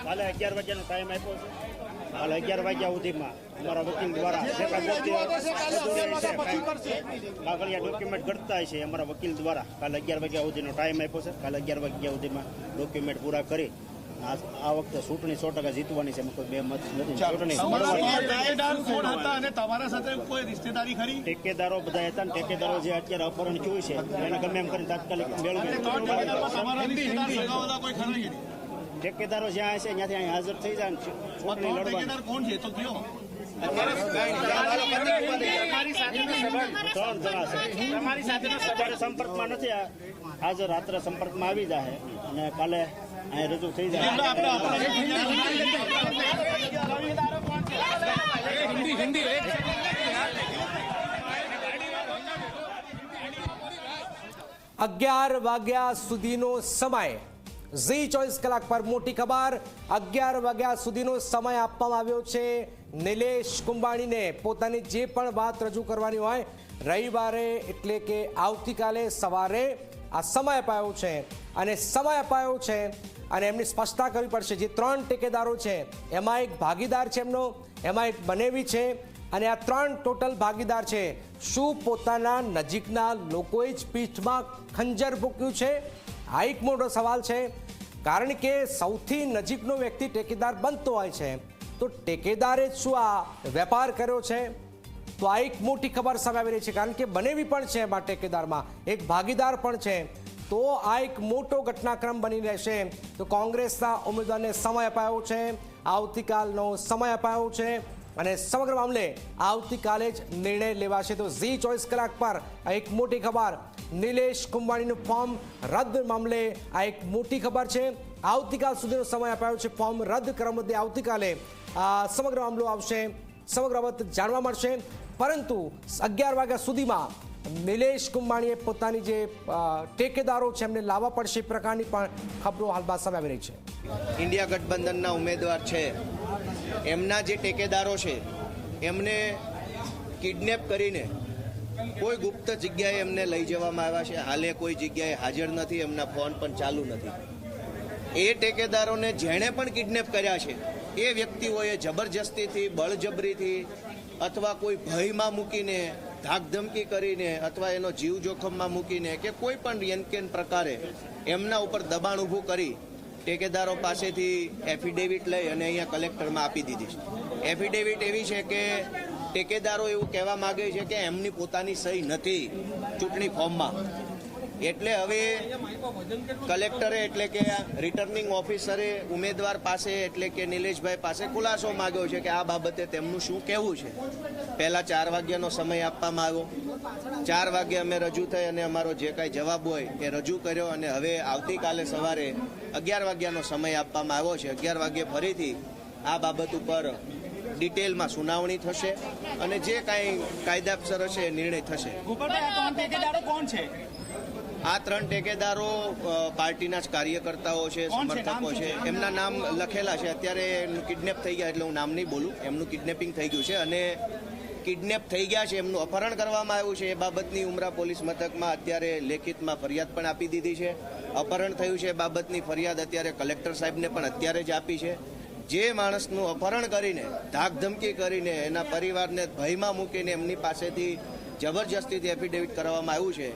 કાલે 11 વાગ્યાનો ટાઈમ આપ્યો છે. કાલે 11 વાગ્યા સુધીમાં અમારા વકીલ દ્વારા કાગળિયા ડોક્યુમેન્ટ ઘડતા છે. અમારા વકીલ દ્વારા કાલે 11 વાગ્યા સુધીનો ટાઈમ આપ્યો છે. કાલે 11 વાગ્યા સુધીમાં ડોક્યુમેન્ટ પૂરા કરી આ વખતે ચૂંટણી 100% જીતવાની છે. કોઈ બે મત નથી. ઠેકેદારો બધા હતા ને ઠેકેદારો જે અત્યારે અપહરણ થયું છે એને ગમે એમ કરીને તાત્કાલિક મેળવી. ઠેકેદારો જ્યાં હશે ત્યાંથી અહીં હાજર થઈ જાય ચૂંટણી લડવાની. કોણ છે તો કયો? 3 જણા છે. તમારી સાથે સંપર્કમાં નથી હાજર. રાત્રે સંપર્કમાં આવી જાય અને કાલે અહીં રજૂ થઈ જાય. 11 વાગ્યા સુધીનો સમય. ઝી 24 કલાક પર મોટી ખબર. 11 વાગ્યા સુધીનો સમય આપવામાં આવ્યો છે નિલેશ કુંભાણીને પોતાની જે પણ વાત રજૂ કરવાની હોય રવિવારે એટલે કે આવતીકાલે સવારે આ સમય અપાયો છે. અને સમય અપાયો છે અને એમની સ્પષ્ટતા કરવી પડશે. જે 3 ટેકેદારો છે એમાં એક ભાગીદાર છે એમનો, એમાં એક બનેવી છે અને આ 3 ટોટલ ભાગીદાર છે. શું પોતાના નજીકના લોકોએ જ પીઠમાં ખંજર ભૂક્યું છે? આ એક મોટો સવાલ છે. કારણ કે સૌથી નજીકનો વ્યક્તિ ટેકેદાર બનતો હોય છે તો ટેકેદારે જ શું આ વેપાર કર્યો છે? તો આ એક મોટી ખબર સામે આવી રહી છે. કારણ કે બનેવી પણ છે એમાં ટેકેદારમાં, એક ભાગીદાર પણ છે. તો આ એક મોટો ઘટનાક્રમ બની રહેશે. તો કોંગ્રેસના ઉમેદવારને સમય અપાયો છે, આવતીકાલનો સમય અપાયો છે અને સમગ્ર મામલે આવતીકાલે જ નિર્ણય લેવાશે. તો ઝી 24 કલાક પર આ એક મોટી ખબર. નિલેશ કુંભાણીનું ફોર્મ રદ મામલે આ એક મોટી ખબર છે. આવતીકાલ સુધીનો સમય અપાયો છે ફોર્મ રદ કરવા માટે. આવતીકાલે સમગ્ર મામલો આવશે, સમગ્ર બાબત જાણવા મળશે. પરંતુ 11 વાગ્યા સુધીમાં નિલેશ કુંભાણીએ પોતાની જે ટેકેદારો છે એમને લાવવા પડશે એ પ્રકારની પણ ખબરો હાલમાં સામે આવી રહી છે. ઇન્ડિયા ગઠબંધનના ઉમેદવાર છે એમના જે ટેકેદારો છે એમને કિડનેપ કરીને કોઈ ગુપ્ત જગ્યાએ એમને લઈ જવામાં આવ્યા છે. હાલે કોઈ જગ્યાએ હાજર નથી, એમના ફોન પણ ચાલુ નથી. એ ટેકેદારોને જેણે પણ કિડનેપ કર્યા છે એ વ્યક્તિઓએ જબરજસ્તીથી, બળજબરીથી અથવા કોઈ ભયમાં મૂકીને, ધાકધમકી કરીને અથવા એનો જીવ જોખમમાં મૂકીને કે કોઈ પણ યનકેન પ્રકારે એમના ઉપર દબાણ ઊભું કરી ટેકેદારો પાસેથી એફિડેવિટ લઈ અને અહીંયા કલેક્ટરમાં આપી દીધી છે. એફિડેવિટ એવી છે કે ટેકેદારો એવું કહેવા માગે છે કે એમની પોતાની સહી નથી ચૂંટણી ફોર્મમાં. એટલે હવે કલેક્ટરે એટલે કે રિટર્નિંગ ઓફિસરે ઉમેદવાર પાસે એટલે કે નિલેશભાઈ પાસે ખુલાસો માંગ્યો છે કે આ બાબતે તેમનું શું કહેવું છે. પહેલા 4 વાગ્યાનો સમય આપવામાં આવ્યો. 4 વાગે અમે રજૂ થઈ અને અમારો જે કાંઈ જવાબ હોય એ રજૂ કર્યો અને હવે આવતીકાલે સવારે 11 વાગ્યાનો સમય આપવામાં આવ્યો છે. 11 વાગ્યે ફરીથી આ બાબત ઉપર ડિટેલમાં સુનાવણી થશે અને જે કાંઈ કાયદાસર હશે એ નિર્ણય થશે. આ 3 ટેકેદારો પાર્ટીના જ કાર્યકર્તાઓ છે, સમર્થકો છે. એમના નામ લખેલા છે. અત્યારે કિડનેપ થઈ ગયા એટલે હું નામ નહીં બોલું. એમનું કિડનેપિંગ થઈ ગયું છે અને કિડનેપ થઈ ગયા છે, એમનું અપહરણ કરવામાં આવ્યું છે. એ બાબતની ઉમરા પોલીસ મથકમાં અત્યારે લેખિતમાં ફરિયાદ પણ આપી દીધી છે. અપહરણ થયું છે એ બાબતની ફરિયાદ અત્યારે કલેક્ટર સાહેબને પણ અત્યારે જ આપી છે. જે માણસનું અપહરણ કરીને, ધાકધમકી કરીને, એના પરિવારને ભયમાં મૂકીને એમની પાસેથી જબરજસ્તીથી એફિડેવિટ કરવામાં આવ્યું છે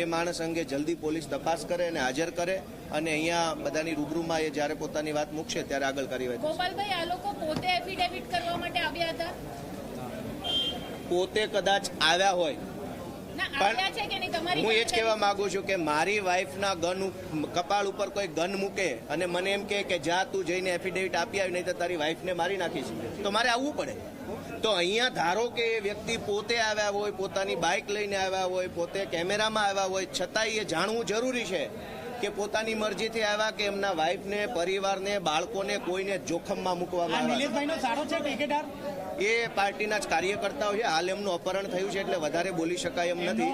એ માણસ અંગે જલ્દી પોલીસ તપાસ કરે અને હાજર કરે અને અહીંયા બધાની રૂબરૂમાં એ જ્યારે પોતાની વાત મૂકશે ત્યારે આગળ કાર્યવાહી. ગોપાલભાઈ, આ લોકો પોતે એફિડેવિટ કરવા માટે આવ્યા હતા? પોતે કદાચ આવ્યા હોય, પણ હું એ જ કહેવા માંગુ છું કે મારી વાઈફના કપાળ ઉપર કોઈ ગન મૂકે અને મને એમ કે જા તું જઈને એફિડેવિટ આપી આવી, નહીં તો તારી વાઈફને મારી નાખીશ, તો મારે આવવું પડે. તો અહીંયા ધારો કે એ વ્યક્તિ પોતે આવ્યા હોય, પોતાની બાઇક લઈને આવ્યા હોય, પોતે કેમેરામાં આવ્યા હોય, છતાંય એ જાણવું જરૂરી છે કે પોતાની મરજીથી આવ્યા કે એમના વાઈફને, પરિવારને, બાળકોને કોઈને જોખમમાં મૂકવામાં આવ્યા. એ પાર્ટીના જ કાર્યકર્તાઓ છે. હાલ એમનું અપહરણ થયું છે એટલે વધારે બોલી શકાય એમ નથી.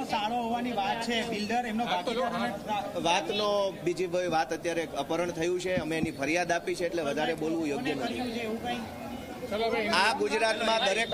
વાતનો બીજી વાત અત્યારે અપહરણ થયું છે, અમે એની ફરિયાદ આપી છે એટલે વધારે બોલવું યોગ્ય નથી. આ ગુજરાતમાં દરેક